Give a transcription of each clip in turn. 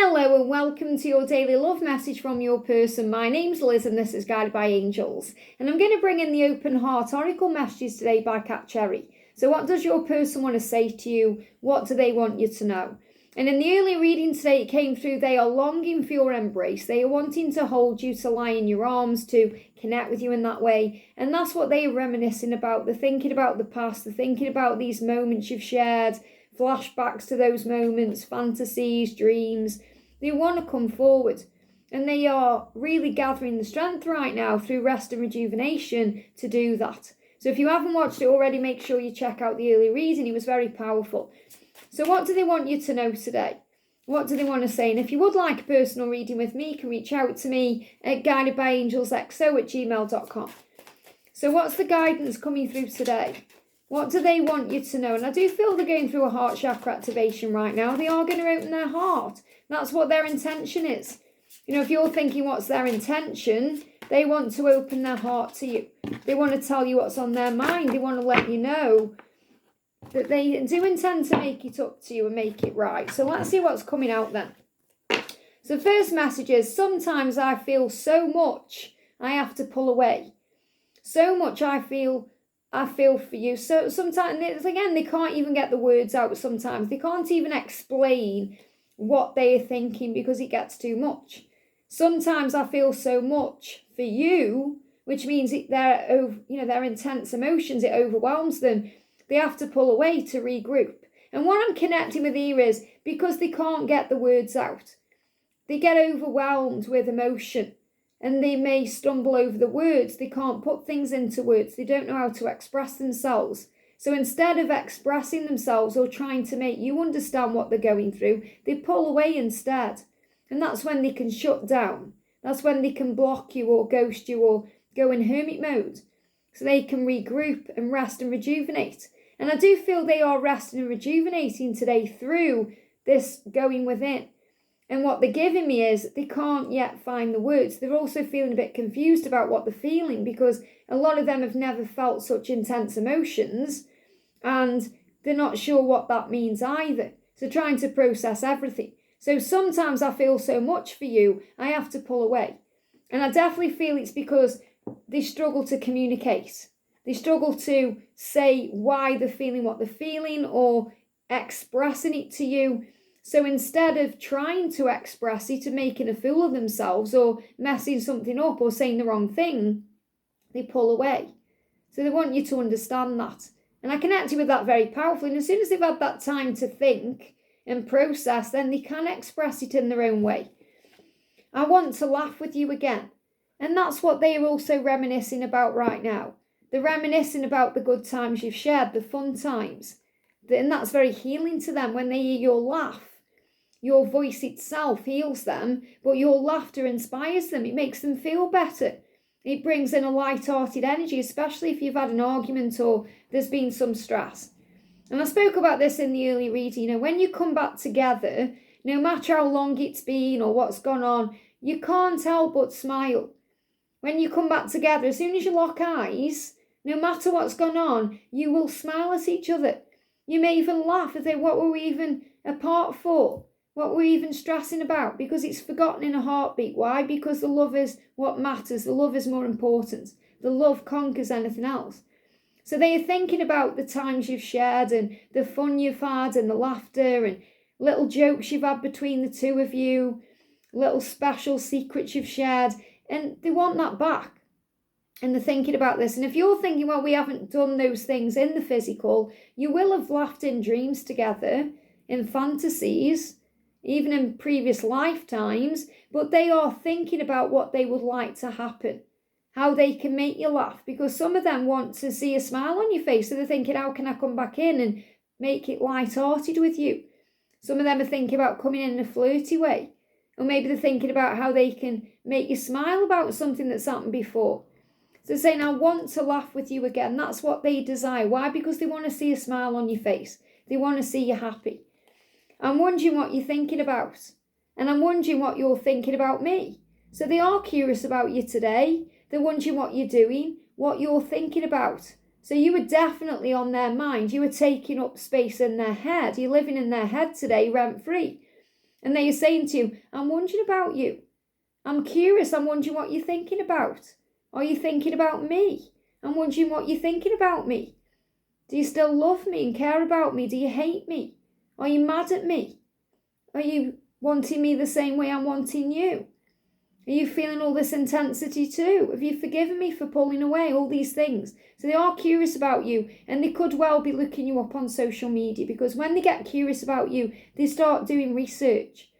Hello and welcome to your daily love message from your person. My name's Liz and this is Guided by Angels. And I'm going to bring in the Open Heart Oracle messages today by Cat Cherry. So what does your person want to say to you? What do they want you to know? And in the early reading today, it came through, they are longing for your embrace. They are wanting to hold you, to lie in your arms, to connect with you in that way. And that's what they are reminiscing about. They're thinking about the past. They're thinking about these moments you've shared, flashbacks to those moments, fantasies, dreams. They want to come forward. And they are really gathering the strength right now through rest and rejuvenation to do that. So if you haven't watched it already, make sure you check out the early reading. It was very powerful. So what do they want you to know today? What do they want to say? And if you would like a personal reading with me, you can reach out to me at guidedbyangelsxo@gmail.com. So what's the guidance coming through today? What do they want you to know? And I do feel they're going through a heart chakra activation right now. They are going to open their heart. That's what their intention is. You know, if you're thinking what's their intention, they want to open their heart to you. They want to tell you what's on their mind. They want to let you know that they do intend to make it up to you and make it right. So let's see what's coming out then. So first message is, sometimes I feel so much I have to pull away. So much I feel for you. So sometimes, again, they can't even get the words out sometimes. They can't even explain what they are thinking because it gets too much. Sometimes I feel so much for you, which means their intense emotions, it overwhelms them. They have to pull away to regroup. And what I'm connecting with here is because they can't get the words out. They get overwhelmed with emotion and they may stumble over the words. They can't put things into words. They don't know how to express themselves. So instead of expressing themselves or trying to make you understand what they're going through, they pull away instead. And that's when they can shut down. That's when they can block you or ghost you or go in hermit mode. So they can regroup and rest and rejuvenate. And I do feel they are resting and rejuvenating today through this going within. And what they're giving me is they can't yet find the words. They're also feeling a bit confused about what they're feeling because a lot of them have never felt such intense emotions and they're not sure what that means either. So trying to process everything. So sometimes I feel so much for you, I have to pull away. And I definitely feel it's because they struggle to communicate. They struggle to say why they're feeling what they're feeling or expressing it to you. So instead of trying to express it and making a fool of themselves or messing something up or saying the wrong thing, they pull away. So they want you to understand that. And I connected with that very powerfully. And as soon as they've had that time to think and process, then they can express it in their own way. I want to laugh with you again. And that's what they are also reminiscing about right now. They're reminiscing about the good times you've shared, the fun times. And that's very healing to them when they hear your laugh. Your voice itself heals them, but your laughter inspires them. It makes them feel better. It brings in a light-hearted energy, especially if you've had an argument or there's been some stress. And I spoke about this in the early reading. You know, when you come back together, no matter how long it's been or what's gone on, you can't help but smile. When you come back together, as soon as you lock eyes, no matter what's gone on, you will smile at each other. You may even laugh and say, what were we even apart for? What were we even stressing about? Because it's forgotten in a heartbeat. Why? Because the love is what matters. The love is more important. The love conquers anything else. So they are thinking about the times you've shared and the fun you've had and the laughter and little jokes you've had between the two of you, little special secrets you've shared, and they want that back. And they're thinking about this. And if you're thinking, well, we haven't done those things in the physical, you will have laughed in dreams together, in fantasies, even in previous lifetimes, but they are thinking about what they would like to happen, how they can make you laugh, because some of them want to see a smile on your face. So they're thinking, how can I come back in and make it light-hearted with you? Some of them are thinking about coming in a flirty way. Or maybe they're thinking about how they can make you smile about something that's happened before. So saying, I want to laugh with you again. That's what they desire. Why? Because they want to see a smile on your face. They want to see you happy. I'm wondering what you're thinking about. And I'm wondering what you're thinking about me. So they are curious about you today. They're wondering what you're doing, what you're thinking about. So you were definitely on their mind. You were taking up space in their head. You're living in their head today, rent-free. And they are saying to you, I'm wondering about you. I'm curious. I'm wondering what you're thinking about. Are you thinking about me? I'm wondering what you're thinking about me. Do you still love me and care about me? Do you hate me? Are you mad at me? Are you wanting me the same way I'm wanting you? Are you feeling all this intensity too? Have you forgiven me for pulling away? All these things. So they are curious about you, and they could well be looking you up on social media, because when they get curious about you, they start doing research.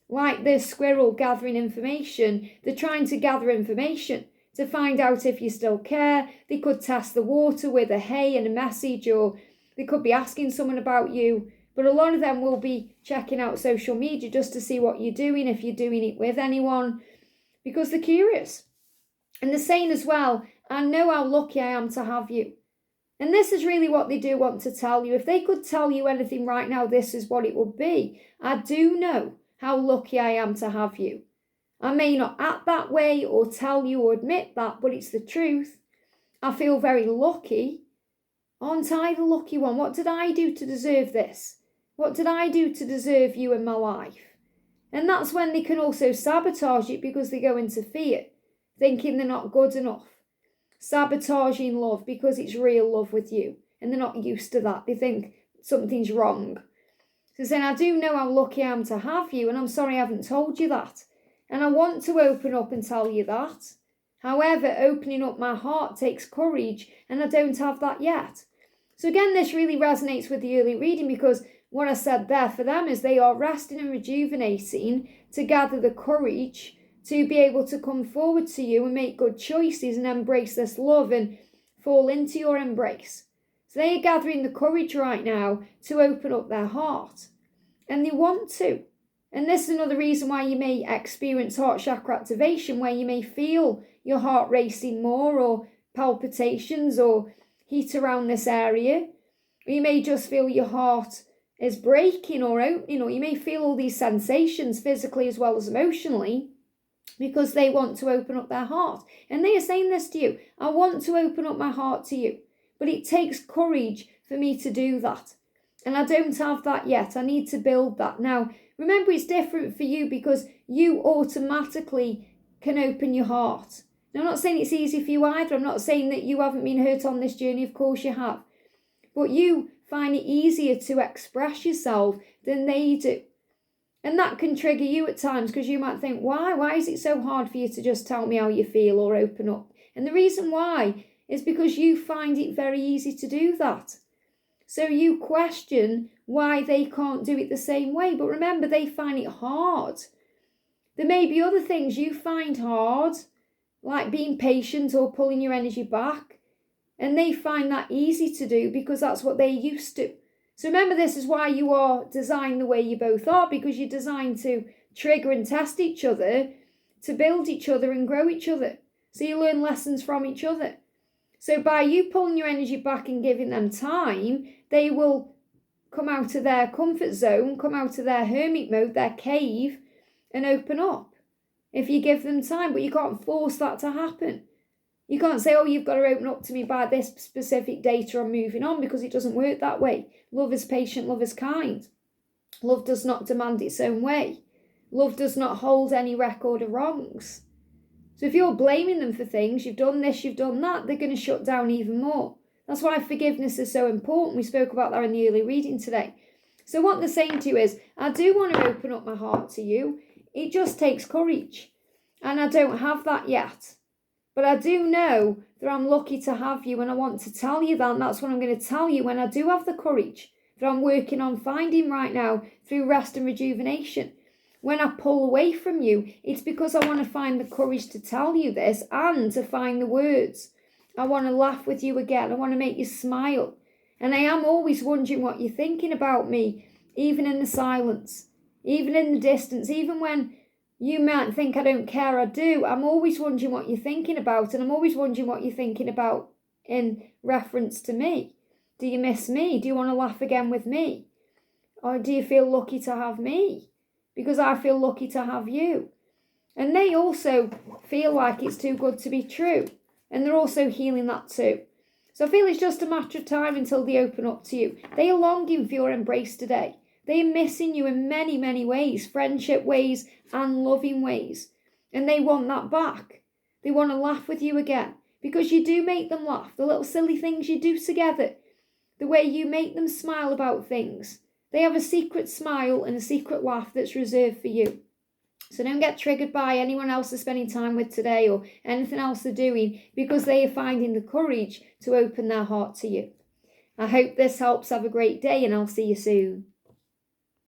Like the squirrel gathering information, they're trying to gather information to find out if you still care. They could test the water with a hey and a message, or they could be asking someone about you. But a lot of them will be checking out social media just to see what you're doing, if you're doing it with anyone, because they're curious. And they're saying as well, I know how lucky I am to have you. And this is really what they do want to tell you. If they could tell you anything right now, this is what it would be. I do know how lucky I am to have you. I may not act that way or tell you or admit that, but it's the truth. I feel very lucky. Aren't I the lucky one? What did I do to deserve this? What did I do to deserve you in my life? And that's when they can also sabotage it, because they go into fear, thinking they're not good enough. Sabotaging love because it's real love with you, and they're not used to that. They think something's wrong. So saying, I do know how lucky I am to have you, and I'm sorry I haven't told you that. And I want to open up and tell you that. However, opening up my heart takes courage, and I don't have that yet. So again, this really resonates with the early reading, because what I said there for them is they are resting and rejuvenating to gather the courage to be able to come forward to you and make good choices and embrace this love and fall into your embrace. So they are gathering the courage right now to open up their heart. And they want to. And this is another reason why you may experience heart chakra activation, where you may feel your heart racing more, or palpitations or heat around this area. Or you may just feel your heart is breaking or opening, or you may feel all these sensations physically as well as emotionally, because they want to open up their heart. And they are saying this to you, I want to open up my heart to you, but it takes courage for me to do that. And I don't have that yet. I need to build that. Now, remember, it's different for you because you automatically can open your heart. Now, I'm not saying it's easy for you either. I'm not saying that you haven't been hurt on this journey. Of course you have. But you find it easier to express yourself than they do. And that can trigger you at times, because you might think, why? Why is it so hard for you to just tell me how you feel or open up? And the reason why is because you find it very easy to do that. So you question why they can't do it the same way. But remember, they find it hard. There may be other things you find hard, like being patient or pulling your energy back. And they find that easy to do because that's what they're used to. So remember, this is why you are designed the way you both are, because you're designed to trigger and test each other, to build each other and grow each other. So you learn lessons from each other. So by you pulling your energy back and giving them time, they will come out of their comfort zone, come out of their hermit mode, their cave, and open up if you give them time. But you can't force that to happen. You can't say, oh, you've got to open up to me by this specific date or I'm moving on, because it doesn't work that way. Love is patient, love is kind. Love does not demand its own way. Love does not hold any record of wrongs. So if you're blaming them for things, you've done this, you've done that, they're going to shut down even more. That's why forgiveness is so important. We spoke about that in the early reading today. So what they're saying to you is, I do want to open up my heart to you. It just takes courage. And I don't have that yet. But I do know that I'm lucky to have you, and I want to tell you that, and that's what I'm going to tell you when I do have the courage that I'm working on finding right now through rest and rejuvenation. When I pull away from you, it's because I want to find the courage to tell you this and to find the words. I want to laugh with you again. I want to make you smile. And I am always wondering what you're thinking about me, even in the silence, even in the distance, even when you might think I don't care, I do. I'm always wondering what you're thinking about, and I'm always wondering what you're thinking about in reference to me. Do you miss me? Do you want to laugh again with me? Or do you feel lucky to have me? Because I feel lucky to have you. And they also feel like it's too good to be true. And they're also healing that too. So I feel it's just a matter of time until they open up to you. They are longing for your embrace today. They are missing you in many, many ways, friendship ways and loving ways. And they want that back. They want to laugh with you again because you do make them laugh. The little silly things you do together, the way you make them smile about things. They have a secret smile and a secret laugh that's reserved for you. So don't get triggered by anyone else they're spending time with today or anything else they're doing because they are finding the courage to open their heart to you. I hope this helps. Have a great day and I'll see you soon.